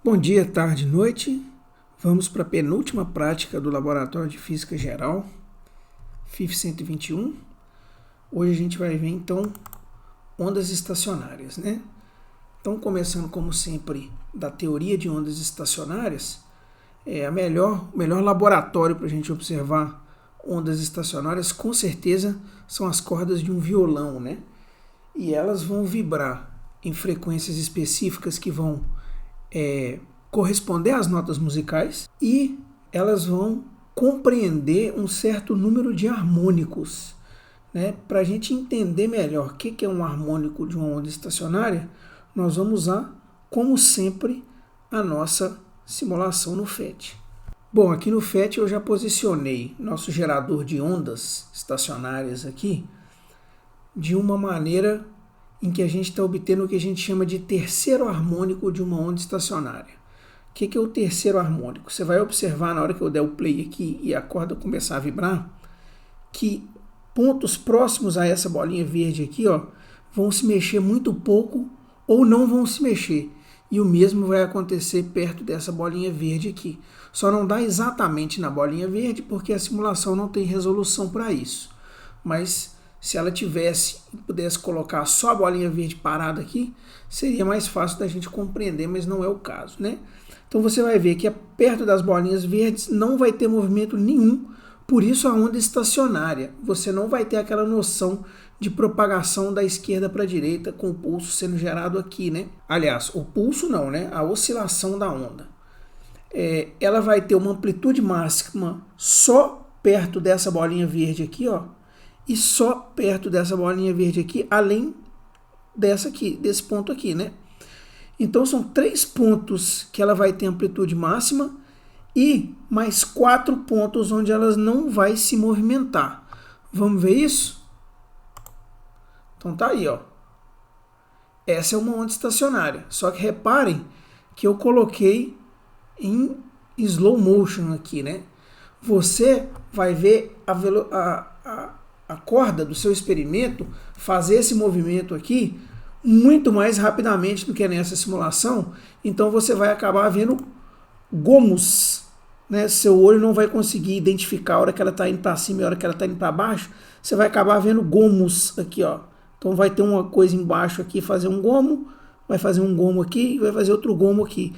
Bom dia, tarde e noite. Vamos para a penúltima prática do Laboratório de Física Geral, FIF 121. Hoje a gente vai ver, então, ondas estacionárias, né? Então, começando, como sempre, da teoria de ondas estacionárias, o melhor laboratório para a gente observar ondas estacionárias, com certeza, são as cordas de um violão, né? E elas vão vibrar em frequências específicas que vão corresponder às notas musicais e elas vão compreender um certo número de harmônicos, né? Para a gente entender melhor o que é um harmônico de uma onda estacionária, nós vamos usar, como sempre, a nossa simulação no FET. Bom, aqui no FET eu já posicionei nosso gerador de ondas estacionárias aqui de uma maneira em que a gente está obtendo o que a gente chama de terceiro harmônico de uma onda estacionária. O que é o terceiro harmônico? Você vai observar na hora que eu der o play aqui e a corda começar a vibrar, que pontos próximos a essa bolinha verde aqui, ó, vão se mexer muito pouco ou não vão se mexer. E o mesmo vai acontecer perto dessa bolinha verde aqui. Só não dá exatamente na bolinha verde porque a simulação não tem resolução para isso. Mas se ela tivesse e pudesse colocar só a bolinha verde parada aqui, seria mais fácil da gente compreender, mas não é o caso, né? Então você vai ver que perto das bolinhas verdes não vai ter movimento nenhum, por isso a onda estacionária. Você não vai ter aquela noção de propagação da esquerda para a direita com o pulso sendo gerado aqui, né? Aliás, o pulso não, né? A oscilação da onda. Ela vai ter uma amplitude máxima só perto dessa bolinha verde aqui, ó, e só perto dessa bolinha verde aqui, além dessa aqui, desse ponto aqui, né? Então são 3 pontos que ela vai ter amplitude máxima e mais 4 pontos onde ela não vai se movimentar. Vamos ver isso? Então tá aí, ó. Essa é uma onda estacionária. Só que reparem que eu coloquei em slow motion aqui, né? Você vai ver a corda do seu experimento fazer esse movimento aqui muito mais rapidamente do que nessa simulação, então você vai acabar vendo gomos, né? Seu olho não vai conseguir identificar a hora que ela está indo para cima e a hora que ela está indo para baixo, você vai acabar vendo gomos aqui, ó. Então vai ter uma coisa embaixo aqui, fazer um gomo, vai fazer um gomo aqui e vai fazer outro gomo aqui.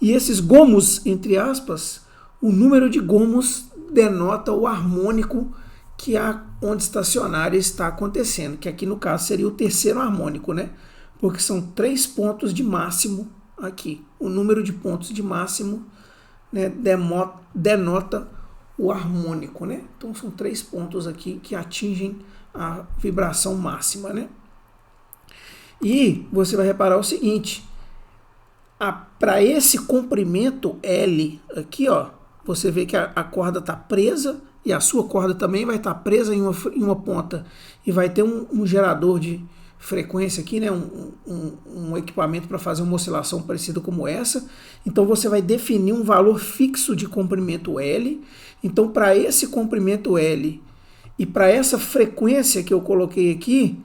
E esses gomos, entre aspas, o número de gomos denota o harmônico que a onda estacionária está acontecendo, que aqui no caso seria o terceiro harmônico, né? Porque são 3 pontos de máximo aqui. O número de pontos de máximo, né, denota o harmônico, né? Então são 3 pontos aqui que atingem a vibração máxima, né? E você vai reparar o seguinte, para esse comprimento L aqui, ó, você vê que a corda está presa e a sua corda também vai estar presa em uma ponta e vai ter um gerador de frequência aqui, né? Um equipamento para fazer uma oscilação parecida como essa. Então você vai definir um valor fixo de comprimento L. Então para esse comprimento L e para essa frequência que eu coloquei aqui,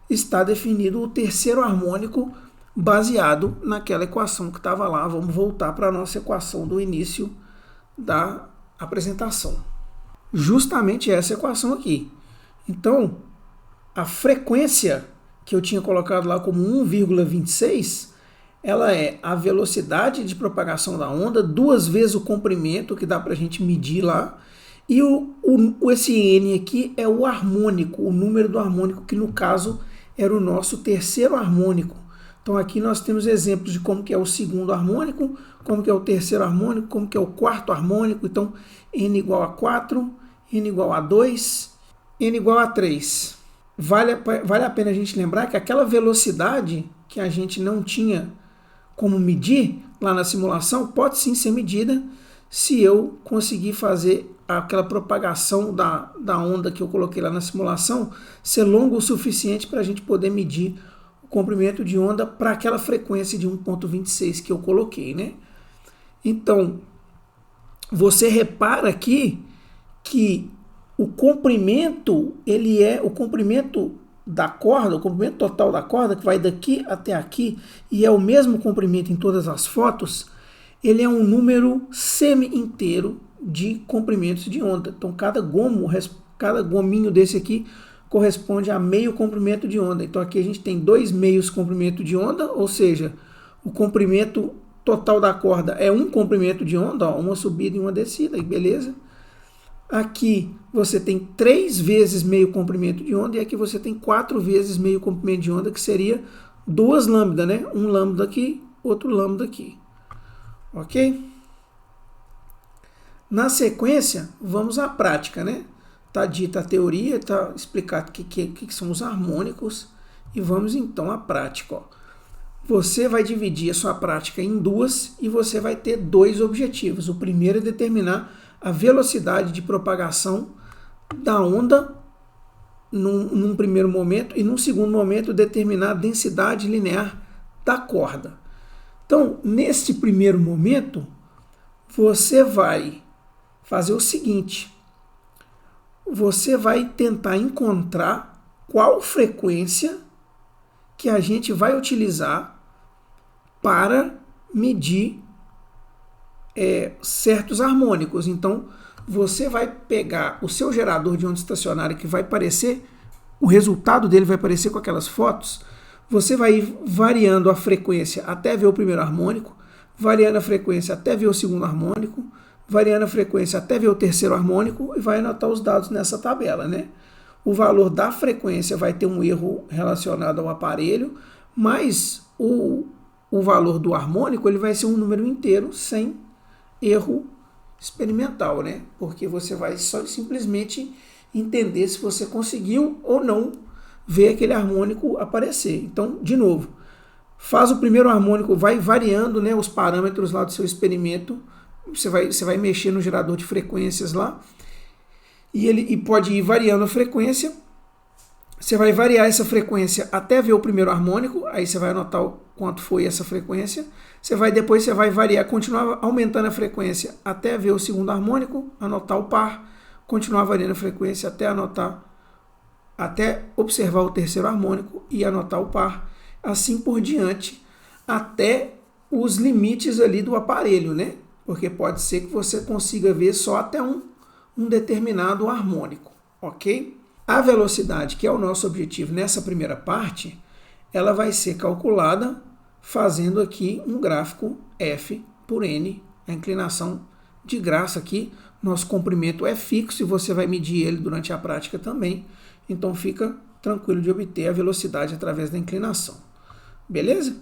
está definido o terceiro harmônico baseado naquela equação que estava lá. Vamos voltar para a nossa equação do início da apresentação. Justamente essa equação aqui. Então, a frequência que eu tinha colocado lá como 1,26, ela é a velocidade de propagação da onda, 2 vezes o comprimento, que dá para a gente medir lá, e esse N aqui é o harmônico, o número do harmônico, que no caso era o nosso terceiro harmônico. Então aqui nós temos exemplos de como que é o segundo harmônico, como que é o terceiro harmônico, como que é o quarto harmônico. Então N igual a 4, N igual a 2, N igual a 3. Vale a pena a gente lembrar que aquela velocidade que a gente não tinha como medir lá na simulação pode sim ser medida se eu conseguir fazer aquela propagação da onda que eu coloquei lá na simulação ser longa o suficiente para a gente poder medir o comprimento de onda para aquela frequência de 1,26 que eu coloquei, né? Então, você repara aqui que o comprimento, ele é o comprimento da corda, o comprimento total da corda, que vai daqui até aqui, e é o mesmo comprimento em todas as fotos, ele é um número semi-inteiro de comprimentos de onda. Então, cada gominho desse aqui corresponde a meio comprimento de onda. Então, aqui a gente tem 2 meios comprimento de onda, ou seja, o comprimento total da corda é um comprimento de onda, ó, uma subida e uma descida, beleza? Aqui você tem 3 vezes meio comprimento de onda e aqui você tem 4 vezes meio comprimento de onda, que seria 2 lambda, né? Um lambda aqui, outro lambda aqui. Ok? Na sequência, vamos à prática, né? Tá dita a teoria, tá explicado o que são os harmônicos e vamos então à prática, ó. Você vai dividir a sua prática em 2 e você vai ter 2 objetivos. O primeiro é determinar a velocidade de propagação da onda num primeiro momento e num segundo momento determinar a densidade linear da corda. Então, neste primeiro momento, você vai fazer o seguinte: você vai tentar encontrar qual frequência que a gente vai utilizar para medir certos harmônicos. Então, você vai pegar o seu gerador de onda estacionária, que vai parecer, o resultado dele vai parecer com aquelas fotos, você vai ir variando a frequência até ver o primeiro harmônico, variando a frequência até ver o segundo harmônico, variando a frequência até ver o terceiro harmônico e vai anotar os dados nessa tabela, né? O valor da frequência vai ter um erro relacionado ao aparelho, mas o valor do harmônico ele vai ser um número inteiro sem erro experimental, né? Porque você vai só simplesmente entender se você conseguiu ou não ver aquele harmônico aparecer. Então, de novo, faz o primeiro harmônico, vai variando, né, os parâmetros lá do seu experimento. Você vai mexer no gerador de frequências lá e pode ir variando a frequência. Você vai variar essa frequência até ver o primeiro harmônico, aí você vai anotar o quanto foi essa frequência. Depois você vai variar, continuar aumentando a frequência até ver o segundo harmônico, anotar o par, continuar variando a frequência até observar o terceiro harmônico e anotar o par, assim por diante, até os limites ali do aparelho, né? Porque pode ser que você consiga ver só até um determinado harmônico, ok? A velocidade, que é o nosso objetivo nessa primeira parte, ela vai ser calculada fazendo aqui um gráfico F por N, a inclinação de graça aqui. Nosso comprimento é fixo e você vai medir ele durante a prática também, então fica tranquilo de obter a velocidade através da inclinação. Beleza?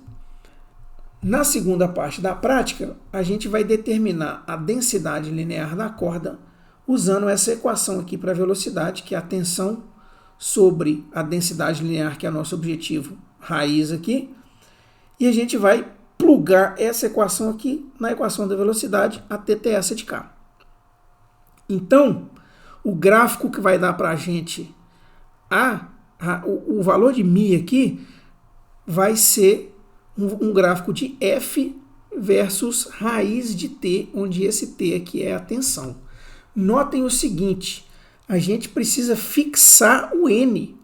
Na segunda parte da prática, a gente vai determinar a densidade linear da corda usando essa equação aqui para a velocidade, que é a tensão sobre a densidade linear, que é nosso objetivo raiz aqui. E a gente vai plugar essa equação aqui na equação da velocidade, a TTS de K. Então, o gráfico que vai dar para a gente o valor de μ aqui vai ser um gráfico de F versus raiz de T, onde esse T aqui é a tensão. Notem o seguinte, a gente precisa fixar o N,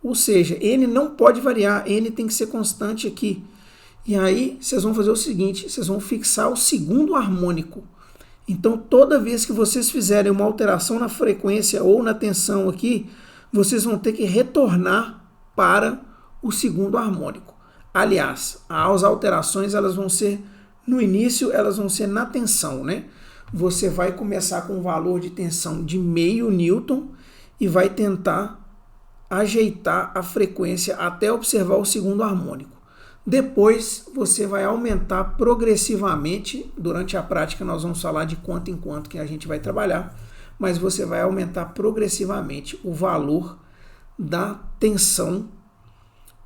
ou seja, N não pode variar, N tem que ser constante aqui. E aí vocês vão fazer o seguinte, vocês vão fixar o segundo harmônico. Então toda vez que vocês fizerem uma alteração na frequência ou na tensão aqui, vocês vão ter que retornar para o segundo harmônico. Aliás, as alterações elas vão ser, no início, elas vão ser na tensão, né? Você vai começar com um valor de tensão de meio newton e vai tentar ajeitar a frequência até observar o segundo harmônico. Depois, você vai aumentar progressivamente. Durante a prática, nós vamos falar de quanto em quanto que a gente vai trabalhar, mas você vai aumentar progressivamente o valor da tensão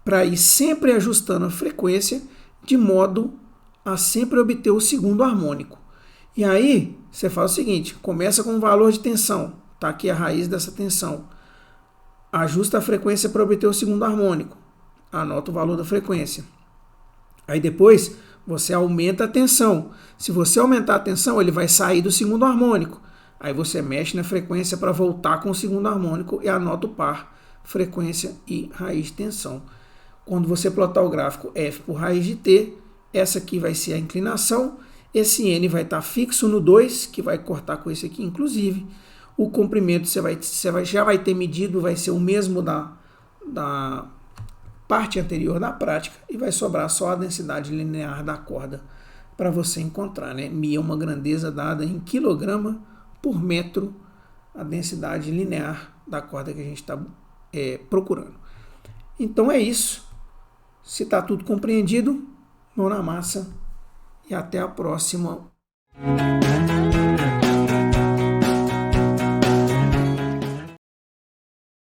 para ir sempre ajustando a frequência de modo a sempre obter o segundo harmônico. E aí, você faz o seguinte, começa com o valor de tensão, tá aqui a raiz dessa tensão, ajusta a frequência para obter o segundo harmônico, anota o valor da frequência. Aí depois, você aumenta a tensão. Se você aumentar a tensão, ele vai sair do segundo harmônico. Aí você mexe na frequência para voltar com o segundo harmônico e anota o par, frequência e raiz de tensão. Quando você plotar o gráfico F por raiz de T, essa aqui vai ser a inclinação Esse N vai estar fixo no 2, que vai cortar com esse aqui, inclusive. O comprimento já vai ter medido, vai ser o mesmo da parte anterior da prática, e vai sobrar só a densidade linear da corda para você encontrar, né? Mi é uma grandeza dada em quilograma por metro, a densidade linear da corda que a gente está procurando. Então é isso. Se está tudo compreendido, mão na massa e até a próxima.